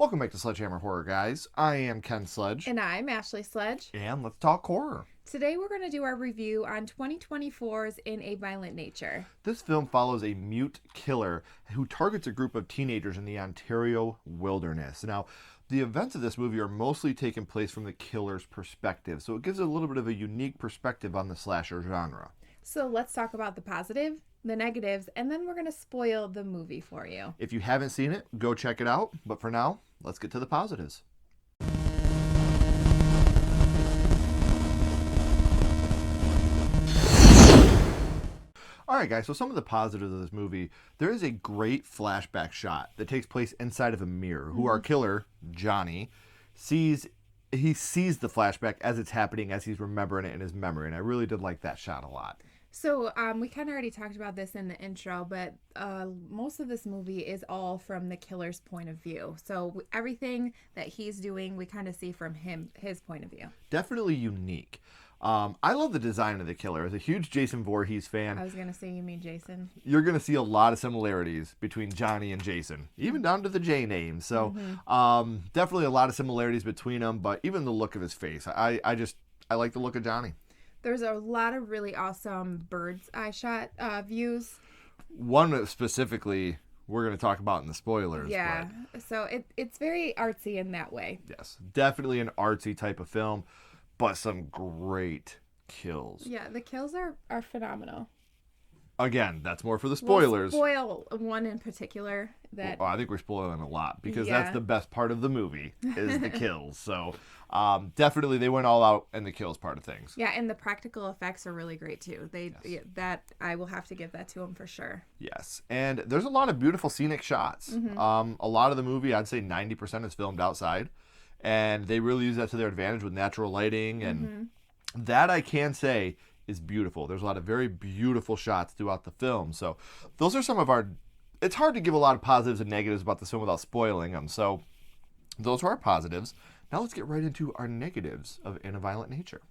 Welcome back to Sledgehammer Horror, guys. I am Ken Sledge. And I'm Ashley Sledge. And let's talk horror. Today we're going to do our review on 2024's In a Violent Nature. This film follows a mute killer who targets a group of teenagers in the Ontario wilderness. Now, the events of this movie are mostly taking place from the killer's perspective, so it gives a little bit of a unique perspective on the slasher genre. So let's talk about the positive, the negatives, and then we're going to spoil the movie for you. If you haven't seen it, go check it out. But for now, let's get to the positives. Alright guys, so some of the positives of this movie, there is a great flashback shot that takes place inside of a mirror, who our killer, Johnny, sees the flashback as it's happening, as he's remembering it in his memory, and I really did like that shot a lot. So we kind of already talked about this in the intro, but most of this movie is all from the killer's point of view. So everything that he's doing, we kind of see from his point of view. Definitely unique. I love the design of the killer. As a huge Jason Voorhees fan, I was going to say, you mean Jason? You're going to see a lot of similarities between Johnny and Jason, even down to the J name. So definitely a lot of similarities between them, but even the look of his face. I like the look of Johnny. There's a lot of really awesome bird's eye shot views. One specifically we're going to talk about in the spoilers. Yeah, so it's very artsy in that way. Yes, definitely an artsy type of film, but some great kills. Yeah, the kills are phenomenal. Again, that's more for the spoilers. We'll spoil one in particular. Well, I think we're spoiling a lot because that's the best part of the movie is the kills. So definitely they went all out in the kills part of things. Yeah, and the practical effects are really great too. That I will have to give that to them for sure. Yes, and there's a lot of beautiful scenic shots. A lot of the movie, I'd say 90% is filmed outside, and they really use that to their advantage with natural lighting, and that I can say is beautiful. There's a lot of very beautiful shots throughout the film. So those are some of our... It's hard to give a lot of positives and negatives about this film without spoiling them. So those are our positives. Now let's get right into our negatives of In a Violent Nature.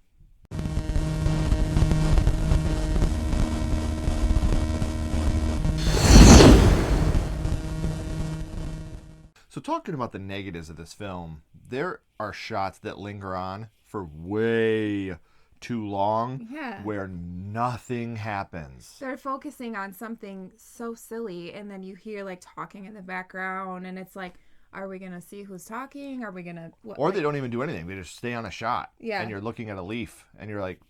So talking about the negatives of this film, there are shots that linger on for way too long where nothing happens. They're focusing on something so silly, and then you hear like talking in the background, and it's like, are we gonna see who's talking? Are we gonna or they don't even do anything, they just stay on a shot. Yeah, and you're looking at a leaf and you're like,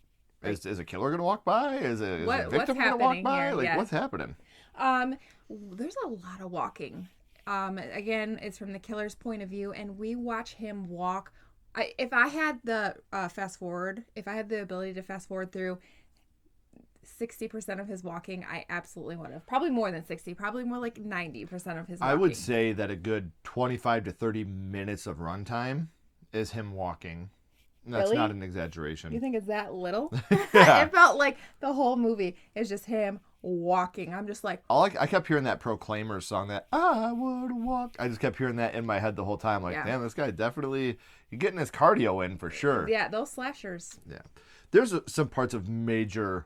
is a killer gonna walk by? Is a victim gonna walk by? Here? Like what's happening? There's a lot of walking. Again, it's from the killer's point of view, and we watch him walk. If I had the if I had the ability to fast forward through 60% of his walking, I absolutely would have. Probably more than 60, probably more like 90% of his walking. I would say that a good 25 to 30 minutes of runtime is him walking. That's not an exaggeration. You think it's that little? Yeah. It felt like the whole movie is just him walking. I'm just like... I kept hearing that Proclaimers song, that I would walk. I just kept hearing that in my head the whole time. Like, damn, this guy definitely... You're getting his cardio in for sure. Yeah, those slashers. Yeah. There's some parts of major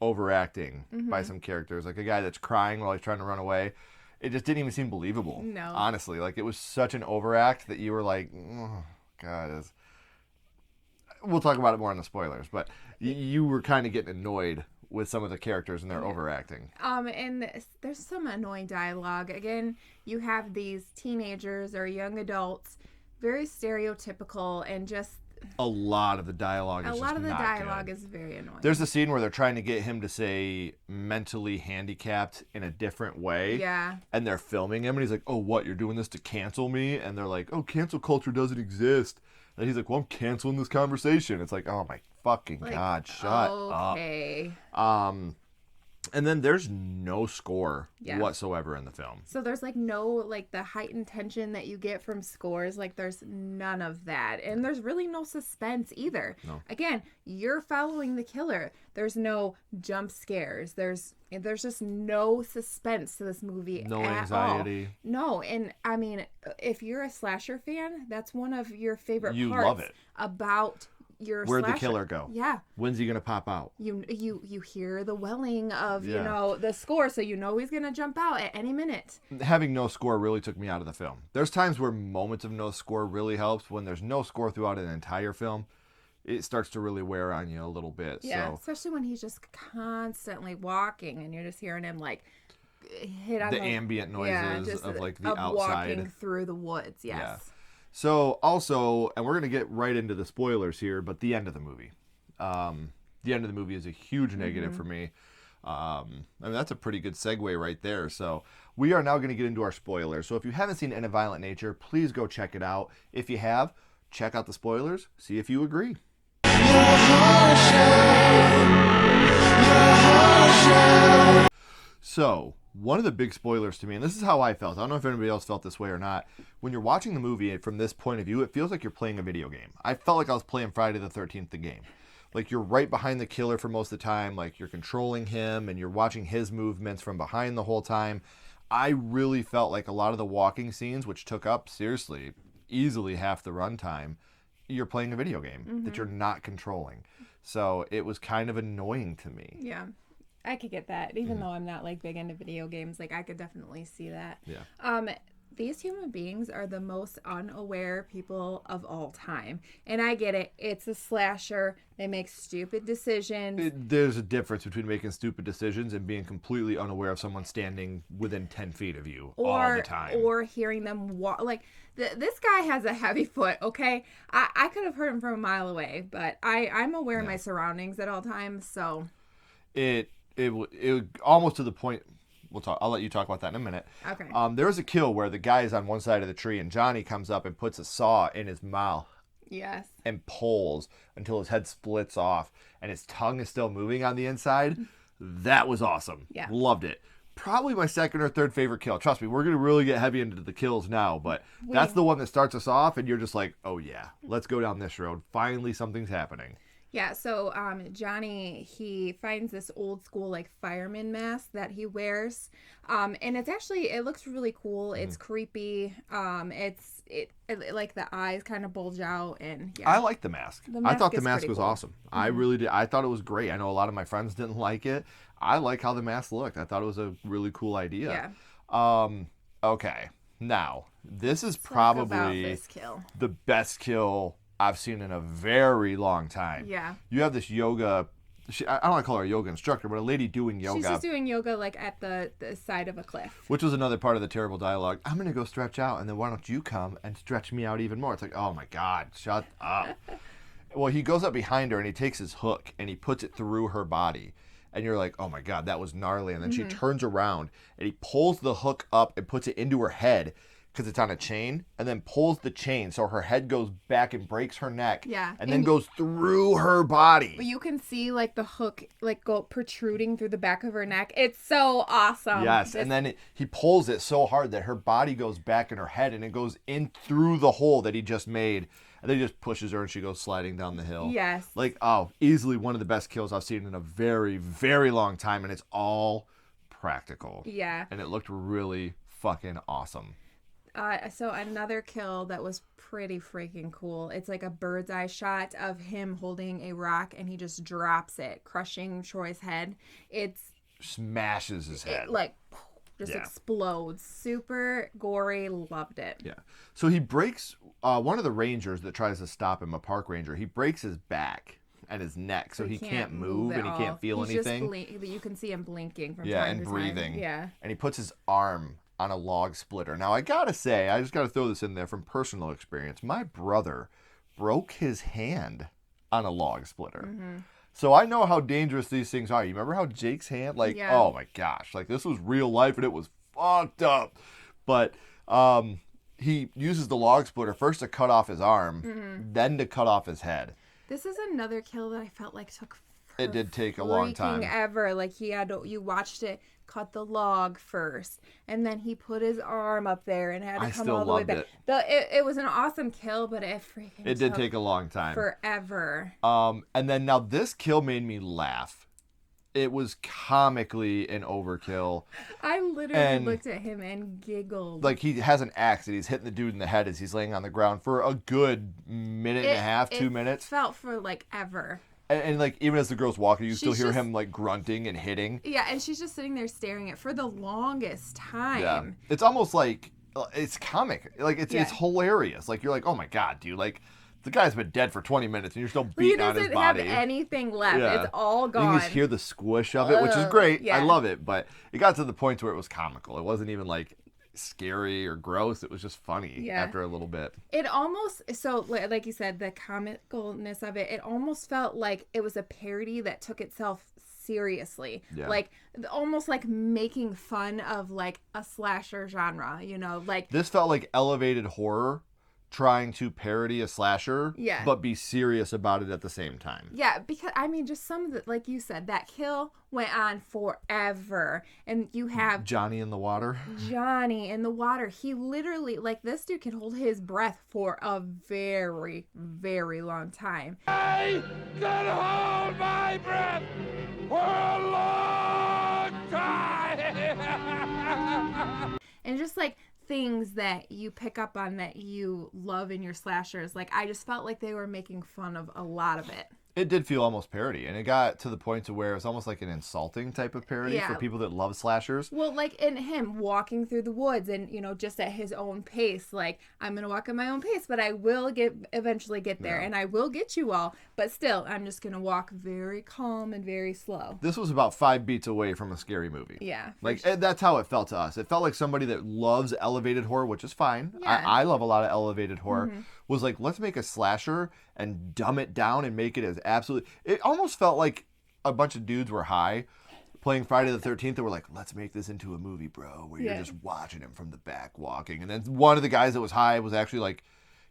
overacting by some characters. Like a guy that's crying while he's trying to run away. It just didn't even seem believable. No. Honestly. Like, it was such an overact that you were like, oh, God. We'll talk about it more in the spoilers. But you were kind of getting annoyed with some of the characters and their overacting. And there's some annoying dialogue. Again, you have these teenagers or young adults, very stereotypical, and just... A lot of the dialogue is is very annoying. There's a scene where they're trying to get him to say mentally handicapped in a different way. Yeah. And they're filming him, and he's like, oh, what, you're doing this to cancel me? And they're like, oh, cancel culture doesn't exist. And he's like, well, I'm canceling this conversation. It's like, oh, my fucking God, shut up. Okay. And then there's no score whatsoever in the film. So there's like no, like the heightened tension that you get from scores. Like there's none of that. And there's really no suspense either. No. Again, you're following the killer. There's no jump scares. There's just no suspense to this movie. No anxiety. No. And I mean, if you're a slasher fan, that's one of your favorite parts love it. about your Where'd slasher, the killer go? Yeah. When's he gonna pop out? You hear the welling of Yeah. the score, so he's gonna jump out at any minute. Having no score really took me out of the film. There's times where moments of no score really helps. When there's no score throughout an entire film, it starts to really wear on you a little bit. Yeah, So especially when he's just constantly walking and you're just hearing him like hit on the ambient noises of like the outside walking through the woods. Yes. Yeah. So also, and we're gonna get right into the spoilers here, but the end of the movie. The end of the movie is a huge negative for me. I mean, that's a pretty good segue right there. So we are now going to get into our spoilers. So if you haven't seen In a Violent Nature, please go check it out. If you have, check out the spoilers. See if you agree. So one of the big spoilers to me, and this is how I felt. I don't know if anybody else felt this way or not. When you're watching the movie from this point of view, it feels like you're playing a video game. I felt like I was playing Friday the 13th, the game. Like, you're right behind the killer for most of the time. Like, you're controlling him and you're watching his movements from behind the whole time. I really felt like a lot of the walking scenes, which took up, seriously, easily half the runtime, you're playing a video game that you're not controlling. So it was kind of annoying to me. Yeah. I could get that. Even though I'm not like big into video games, like I could definitely see that. Yeah. These human beings are the most unaware people of all time. And I get it. It's a slasher. They make stupid decisions. There's a difference between making stupid decisions and being completely unaware of someone standing within 10 feet of you all the time. Or hearing them walk. Like, this guy has a heavy foot, okay? I could have heard him from a mile away, but I'm aware of my surroundings at all times, so. It almost to the point... I'll let you talk about that in a minute. Okay. There was a kill where the guy is on one side of the tree and Johnny comes up and puts a saw in his mouth. Yes. And pulls until his head splits off and his tongue is still moving on the inside. That was awesome. Yeah. Loved it. Probably my second or third favorite kill. Trust me, we're going to really get heavy into the kills now, but that's the one that starts us off and you're just like, oh yeah, let's go down this road. Finally, something's happening. Yeah, so Johnny, he finds this old school like fireman mask that he wears, and it looks really cool. It's creepy. It like the eyes kind of bulge out, and yeah. I like the mask. I thought the mask was cool. awesome. I really did. I thought it was great. I know a lot of my friends didn't like it. I like how the mask looked. I thought it was a really cool idea. Yeah. Okay. Now, this is probably this kill. The best kill I've seen in a very long time. Yeah. You have this yoga... I don't want to call her a yoga instructor, but a lady doing yoga. She's just doing yoga like at the side of a cliff. Which was another part of the terrible dialogue. I'm going to go stretch out, and then why don't you come and stretch me out even more? It's like, oh my God, shut up. Well, he goes up behind her, and he takes his hook, and he puts it through her body. And you're like, oh my God, that was gnarly. And then she turns around, and he pulls the hook up and puts it into her head, because it's on a chain, and then pulls the chain so her head goes back and breaks her neck. Yeah. And then goes through her body. You can see like the hook like go protruding through the back of her neck. It's so awesome. Yes. And then he pulls it so hard that her body goes back in her head and it goes in through the hole that he just made. And then he just pushes her and she goes sliding down the hill. Yes. Like, oh, easily one of the best kills I've seen in a very, very long time. And it's all practical. Yeah. And it looked really fucking awesome. So another kill that was pretty freaking cool. It's like a bird's eye shot of him holding a rock and he just drops it, crushing Troy's head. Smashes his head. It just explodes. Super gory. Loved it. Yeah. So he breaks, one of the rangers that tries to stop him, a park ranger, he breaks his back and his neck so he can't move and he can't feel anything. You can see him blinking from time and to time. breathing. Yeah. And he puts his arm on a log splitter. Now, I gotta say, I just gotta throw this in there from personal experience. My brother broke his hand on a log splitter. So I know how dangerous these things are. You remember how Jake's hand, oh my gosh, like this was real life and it was fucked up. But he uses the log splitter first to cut off his arm, then to cut off his head. This is another kill that I felt like took it did take a long time. Ever. Like you watched it cut the log first, and then he put his arm up there and had to come all the way back. It was an awesome kill, but it did take a long time. Forever. And then now this kill made me laugh. It was comically an overkill. I literally looked at him and giggled. Like, he has an axe and he's hitting the dude in the head as he's laying on the ground for a good minute and a half, 2 minutes. Felt for like ever. And like, even as the girl's walking, you still hear him like grunting and hitting. Yeah, and she's just sitting there staring at it for the longest time. Yeah. It's almost like, it's comic. Like, it's hilarious. Like, you're like, oh my God, dude. Like, the guy's been dead for 20 minutes and you're still beating on his body. He doesn't have anything left. Yeah. It's all gone. You just hear the squish of it, which is great. Yeah. I love it. But it got to the point where it was comical. It wasn't even like scary or gross. It was just funny after a little bit. It almost, so like you said, the comicalness of it, it almost felt like it was a parody that took itself seriously. Yeah. Like almost like making fun of like a slasher genre, you know, like this felt like elevated horror trying to parody a slasher, but be serious about it at the same time. Yeah, because, I mean, just some of the, like you said, that kill went on forever. And you have... Johnny in the water. Johnny in the water. He literally, like, this dude can hold his breath for a very, very long time. I can hold my breath for a long time! And just, like... things that you pick up on that you love in your slashers. Like, I just felt like they were making fun of a lot of it. It did feel almost parody, and it got to the point to where it was almost like an insulting type of parody for people that love slashers. Well, like in him walking through the woods and, you know, just at his own pace. Like, I'm going to walk at my own pace, but I will eventually get there, and I will get you all. But still, I'm just going to walk very calm and very slow. This was about 5 beats away from a scary movie. Yeah. Like, that's how it felt to us. It felt like somebody that loves elevated horror, which is fine. Yeah. I love a lot of elevated horror. Was like, let's make a slasher and dumb it down and make it as absolutely... It almost felt like a bunch of dudes were high playing Friday the 13th and were like, let's make this into a movie, bro, where you're just watching him from the back walking. And then one of the guys that was high was actually like,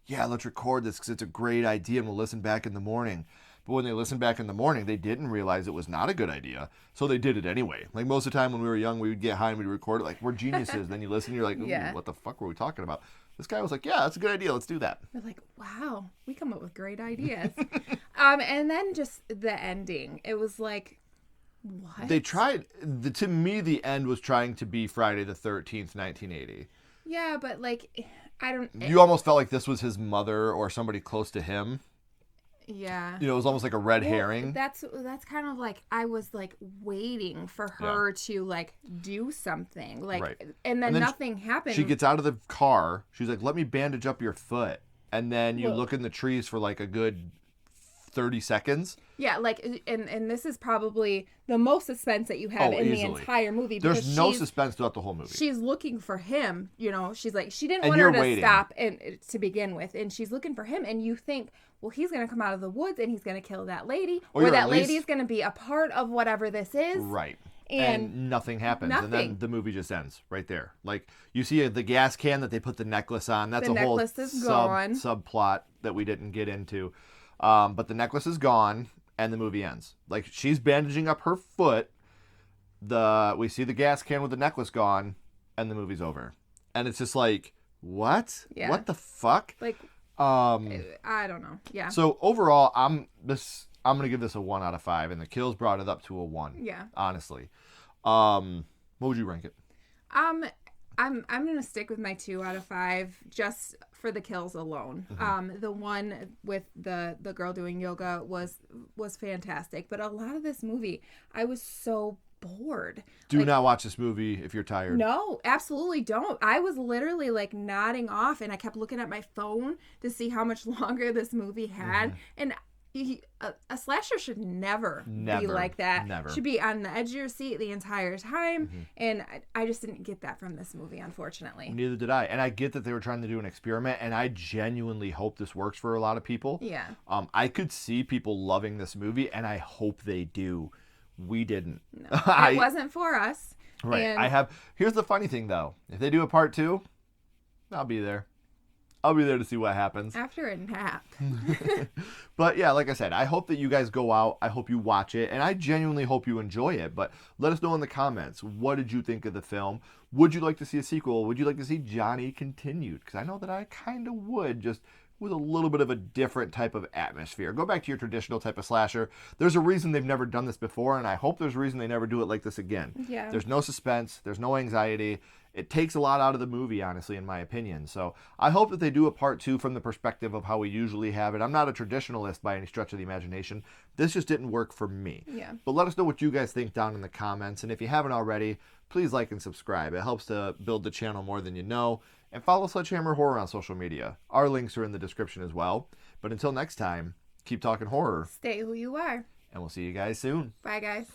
yeah, let's record this because it's a great idea and we'll listen back in the morning. But when they listened back in the morning, they didn't realize it was not a good idea. So they did it anyway. Like, most of the time when we were young, we would get high and we'd record it. Like, we're geniuses. Then you listen, you're like, ooh, what the fuck were we talking about? This guy was like, yeah, that's a good idea. Let's do that. We're like, wow, we come up with great ideas. And then just the ending. It was like, what? They tried, to me, the end was trying to be Friday the 13th, 1980. Yeah, but like, I don't... You almost felt like this was his mother or somebody close to him. Yeah. You know, it was almost like a red herring. That's kind of like, I was like waiting for her to like do something. Like, and then nothing happened. She gets out of the car. She's like, let me bandage up your foot. And then you look in the trees for like a good 30 seconds. Yeah, like, and this is probably the most suspense that you have in the entire movie. There's no suspense throughout the whole movie. She's looking for him, you know. She's like, she didn't want her to stop to begin with. And she's looking for him. And you think, well, he's going to come out of the woods and he's going to kill that lady. Or that lady's going to be a part of whatever this is. Right. And nothing happens. And then the movie just ends right there. Like, you see the gas can that they put the necklace on. That's a whole subplot that we didn't get into. But the necklace is gone and the movie ends. Like, she's bandaging up her foot. We see the gas can with the necklace gone and the movie's over. And it's just like, what? Yeah. What the fuck? Like, I don't know. Yeah. So overall, I'm gonna give this a 1 out of 5, and the kills brought it up to a 1. Yeah. Honestly, what would you rank it? I'm gonna stick with my 2 out of 5 just for the kills alone. The one with the girl doing yoga was fantastic, but a lot of this movie, I was so bored. Do not watch this movie if you're tired. No, absolutely don't. I was literally like nodding off, and I kept looking at my phone to see how much longer this movie had. And a slasher should never be like that. Never. Should be on the edge of your seat the entire time. And I just didn't get that from this movie, unfortunately. Neither did I. And I get that they were trying to do an experiment, and I genuinely hope this works for a lot of people. Yeah. I could see people loving this movie, and I hope they do. We didn't. No, it wasn't for us. Right. And here's the funny thing, though. If they do a part 2, I'll be there. I'll be there to see what happens. After a nap. But yeah, like I said, I hope that you guys go out. I hope you watch it. And I genuinely hope you enjoy it. But let us know in the comments. What did you think of the film? Would you like to see a sequel? Would you like to see Johnny continued? Because I know that I kind of would, just with a little bit of a different type of atmosphere. Go back to your traditional type of slasher. There's a reason they've never done this before, and I hope there's a reason they never do it like this again. Yeah. There's no suspense. There's no anxiety. It takes a lot out of the movie, honestly, in my opinion. So I hope that they do a part 2 from the perspective of how we usually have it. I'm not a traditionalist by any stretch of the imagination. This just didn't work for me. Yeah. But let us know what you guys think down in the comments. And if you haven't already, please like and subscribe. It helps to build the channel more than you know. And follow Sledgehammer Horror on social media. Our links are in the description as well. But until next time, keep talking horror. Stay who you are. And we'll see you guys soon. Bye, guys.